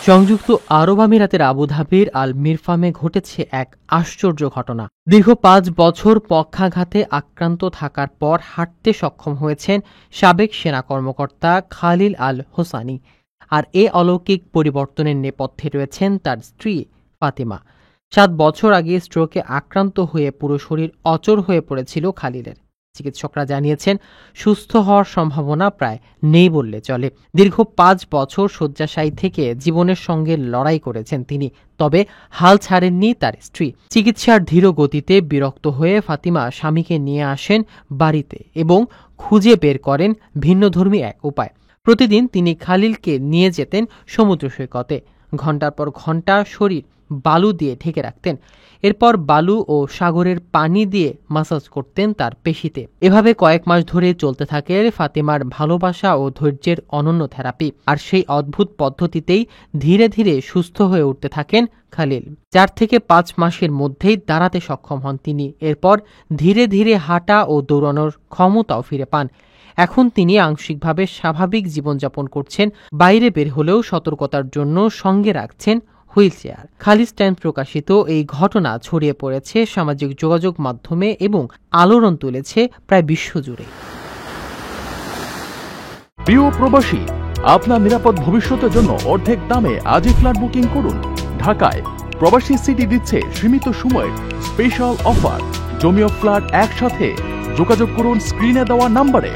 সংযুক্ত আরব আমিরাতের আবুধাবির আল মিরফামে ঘটেছে এক আশ্চর্য ঘটনা। দীর্ঘ ৫ বছর পক্ষাঘাতে আক্রান্ত থাকার পর হাঁটতে সক্ষম হয়েছেন সাবেক সেনা কর্মকর্তা খালিল আল হোসানি। আর এ অলৌকিক পরিবর্তনের নেপথ্যে রয়েছেন তার স্ত্রী ফাতিমা। ৭ বছর আগে স্ট্রোকে আক্রান্ত হয়ে পুরো শরীর অচল হয়ে পড়েছিল খালিলের। চিকিৎসকরা জানিয়েছেন সুস্থ হওয়ার সম্ভাবনা প্রায় নেই বললে চলে। দীর্ঘ ৫ বছর শয্যাশায়ী থেকে জীবনের সঙ্গে লড়াই করেছেন তিনি, তবে হাল ছাড়েননি তার স্ত্রী। চিকিৎসার ধীর গতিতে বিরক্ত হয়ে ফাতিমা স্বামীকে নিয়ে আসেন বাড়িতে এবং খুঁজে বের করেন ভিন্নধর্মী এক উপায়। প্রতিদিন তিনি খালিলকে নিয়ে যেতেন সমুদ্র সৈকতে। ঘণ্টার পর ঘণ্টা শরীর বালু দিয়ে ঢেকে রাখতেন। এরপর বালু ও সাগরের পানি দিয়ে মাসাজ করতেন তার পেশিতে। এভাবে কয়েক মাস ধরে চলতে থাকে ফাতিমার ভালোবাসা ও ধৈর্যের অনন্য থেরাপি। আর সেই অদ্ভুত পদ্ধতিতেই ধীরে ধীরে সুস্থ হয়ে উঠতে থাকেন খালিল। ৪ থেকে ৫ মাসের মধ্যেই দাঁড়াতে সক্ষম হন তিনি। এরপর ধীরে ধীরে হাঁটা ও দৌড়ানোর ক্ষমতাও ফিরে পান। এখন তিনি আংশিকভাবে স্বাভাবিক জীবনযাপন করছেন। বাইরে বের হলেও সতর্কতার জন্য সঙ্গে রাখছেন হুইলচেয়ার। খালিজ টাইমস প্রকাশিত এই ঘটনা ছড়িয়ে পড়েছে সামাজিক যোগাযোগ মাধ্যমে এবং আলোড়ন তুলেছে প্রায় বিশ্বজুড়ে। প্রিয় প্রবাসী, আপনার নিরাপদ ভবিষ্যতের জন্য অর্ধেক দামে আজই ফ্ল্যাট বুকিং করুন। ঢাকায় প্রবাসী সিটি দিচ্ছে সীমিত সময়ের স্পেশাল অফার। জমিও ফ্ল্যাট একসাথে। যোগাযোগ করুন স্ক্রিনে দেওয়া নাম্বারে।